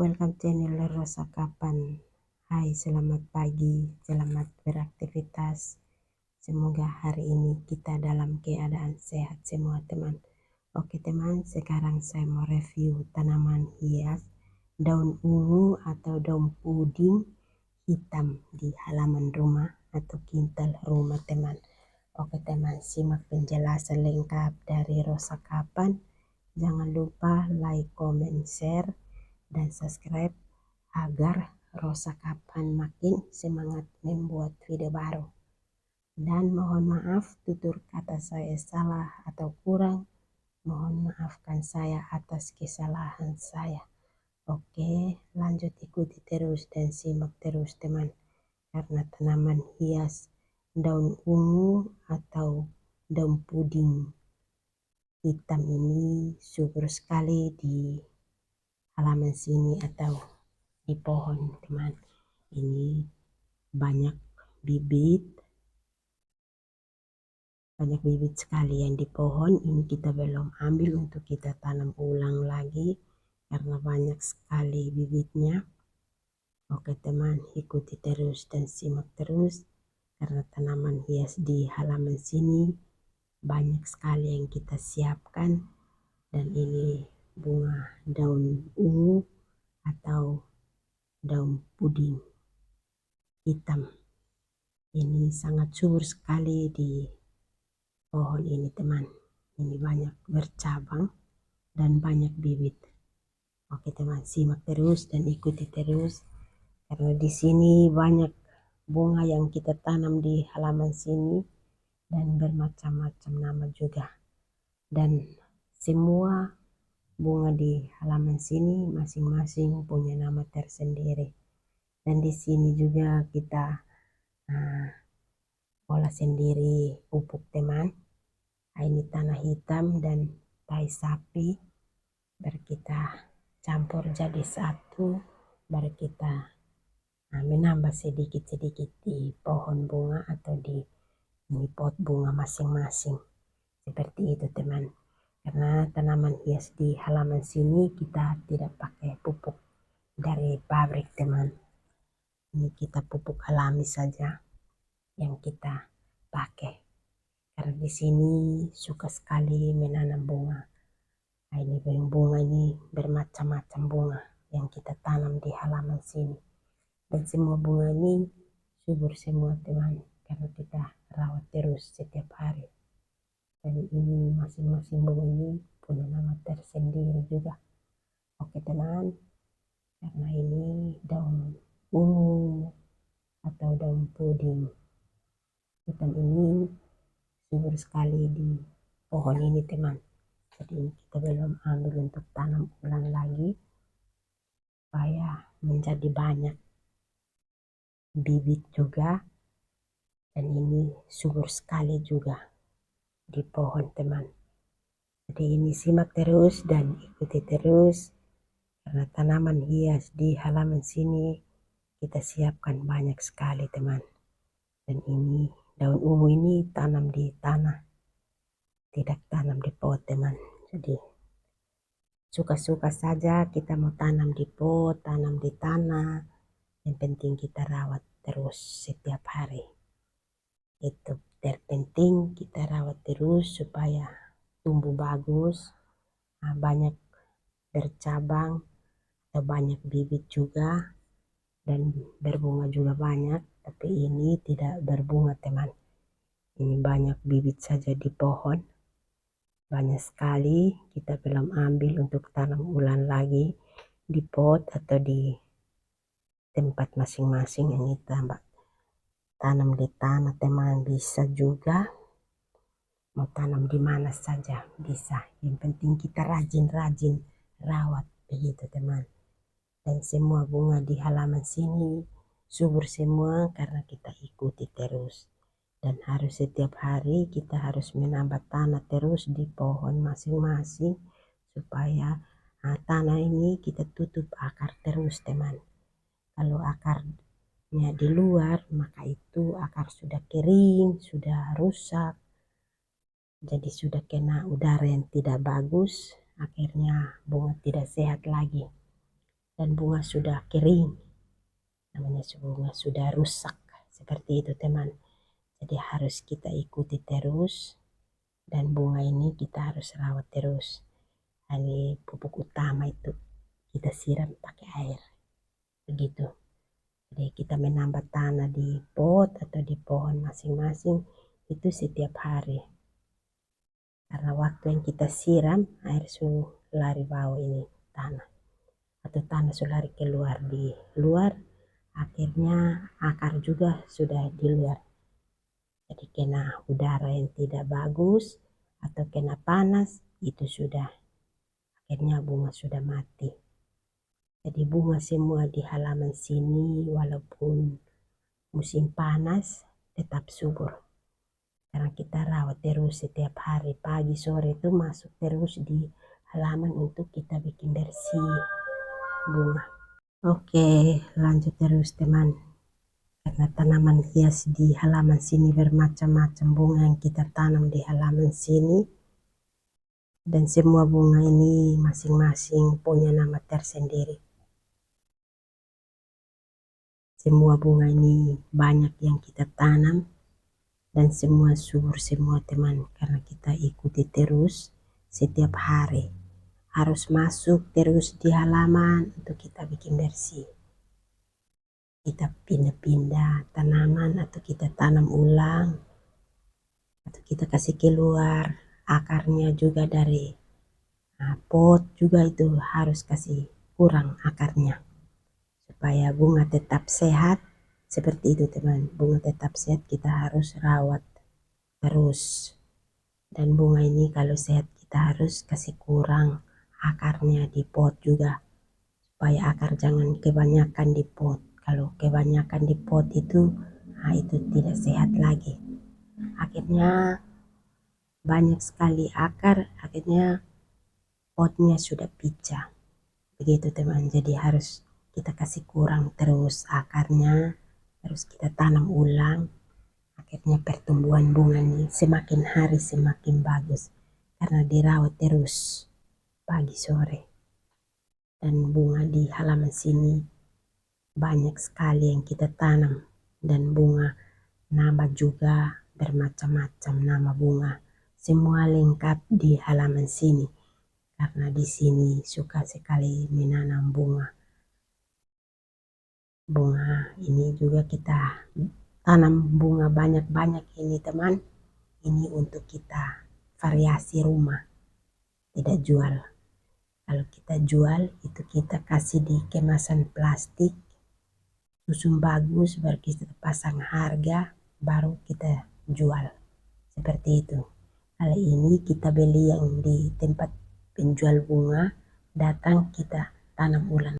Welcome channel Rosa Kapan. Hai, selamat pagi, selamat beraktivitas. Semoga hari ini kita dalam keadaan sehat semua teman. Oke teman, sekarang saya mau review tanaman hias daun ungu atau daun puding hitam di halaman rumah atau kintal rumah teman. Oke teman, simak penjelasan lengkap dari Rosa Kapan. Jangan lupa like, comment, share, dan subscribe agar Rosa Kapan makin semangat membuat video baru. Dan mohon maaf tutur kata saya salah atau kurang, mohon maafkan saya atas kesalahan saya. Oke, lanjut ikuti terus dan simak terus teman, karena tanaman hias daun ungu atau daun puding hitam ini subur sekali di halaman sini atau di pohon teman. Ini banyak bibit sekali yang di pohon ini. Kita belum ambil untuk kita tanam ulang lagi karena banyak sekali bibitnya. Oke teman, ikuti terus dan simak terus, karena tanaman hias di halaman sini banyak sekali yang kita siapkan. Dan ini bunga daun ungu atau daun puding hitam ini sangat subur sekali di pohon ini teman. Ini banyak bercabang dan banyak bibit. Oke teman, simak terus dan ikuti terus, karena di sini banyak bunga yang kita tanam di halaman sini dan bermacam-macam nama juga. Dan semua bunga di halaman sini masing-masing punya nama tersendiri. Dan di sini juga kita olah sendiri pupuk teman. Ini tanah hitam dan tai sapi, baru kita campur jadi satu, baru kita menambah sedikit-sedikit di pohon bunga atau di pot bunga masing-masing. Seperti itu teman, karena tanaman hias di halaman sini kita tidak pakai pupuk dari pabrik teman. Ini kita pupuk alami saja yang kita pakai, karena di sini suka sekali menanam bunga. Ini bunga ini bermacam-macam bunga yang kita tanam di halaman sini, dan semua bunga ini subur semua teman, karena kita rawat terus setiap hari. Dan ini masing-masing bunga ini punya nama tersendiri juga. Oke teman, karena ini daun ungu atau daun puding hitam ini subur sekali di pohon ini teman. Jadi kita belum ambil untuk tanam ulang lagi supaya menjadi banyak bibit juga. Dan ini subur sekali juga di pohon teman. Jadi ini simak terus dan ikuti terus, karena tanaman hias di halaman sini kita siapkan banyak sekali teman. Dan ini daun ungu ini tanam di tanah, tidak tanam di pot teman. Jadi suka-suka saja kita mau tanam di pot, tanam di tanah, yang penting kita rawat terus setiap hari. Itu terpenting, kita rawat terus supaya tumbuh bagus, banyak bercabang atau banyak bibit juga, dan berbunga juga banyak. Tapi ini tidak berbunga teman, ini banyak bibit saja di pohon, banyak sekali. Kita belum ambil untuk tanam ulang lagi di pot atau di tempat masing-masing. Ini tambah tanam di tanah teman, bisa juga mau tanam di mana saja bisa, yang penting kita rajin-rajin rawat begitu teman. Dan semua bunga di halaman sini subur semua karena kita ikuti terus, dan harus setiap hari kita harus menambah tanah terus di pohon masing-masing supaya tanah ini kita tutup akar terus teman. Kalau akarnya di luar, maka itu akar sudah kering, sudah rusak, jadi sudah kena udara yang tidak bagus, akhirnya bunga tidak sehat lagi. dan bunga sudah kering, namanya bunga sudah rusak, seperti itu teman. Jadi harus kita ikuti terus, dan bunga ini kita harus rawat terus. Ini pupuk utama itu kita siram pakai air, begitu. Jadi kita menambah tanah di pot atau di pohon masing-masing itu setiap hari. Karena waktu yang kita siram, air suhu lari bawah ini tanah. Atau tanah sudah lari keluar di luar, akhirnya akar juga sudah di luar. Jadi kena udara yang tidak bagus atau kena panas, itu sudah akhirnya bunga sudah mati. Jadi bunga semua di halaman sini walaupun musim panas tetap subur. Karena kita rawat terus setiap hari, pagi sore itu masuk terus di halaman untuk kita bikin bersih bunga. Oke, lanjut terus teman. Karena tanaman hias di halaman sini bermacam-macam bunga yang kita tanam di halaman sini. Dan semua bunga ini masing-masing punya nama tersendiri. Semua bunga ini banyak yang kita tanam dan semua subur semua teman, karena kita ikuti terus setiap hari. Harus masuk terus di halaman untuk kita bikin bersih. Kita pindah-pindah tanaman atau kita tanam ulang atau kita kasih keluar akarnya juga dari pot juga, itu harus kasih kurang akarnya supaya bunga tetap sehat. Seperti itu teman, bunga tetap sehat kita harus rawat terus. Dan bunga ini kalau sehat kita harus kasih kurang akarnya di pot juga, supaya akar jangan kebanyakan di pot. Kalau kebanyakan di pot itu itu tidak sehat lagi, akhirnya banyak sekali akar, akhirnya potnya sudah pecah, begitu teman. Jadi harus kita kasih kurang terus akarnya, terus kita tanam ulang, akhirnya pertumbuhan bunga ini semakin hari semakin bagus karena dirawat terus pagi sore. Dan bunga di halaman sini banyak sekali yang kita tanam, dan bunga nama juga bermacam-macam nama bunga, semua lengkap di halaman sini karena di sini suka sekali menanam bunga. Bunga ini juga kita tanam bunga banyak-banyak ini teman. Ini untuk kita variasi rumah, tidak jual. Kalau kita jual itu kita kasih di kemasan plastik, susun bagus, baru kita pasang harga, baru kita jual. Seperti itu. Kali ini kita beli yang di tempat penjual bunga, datang kita tanam ulang.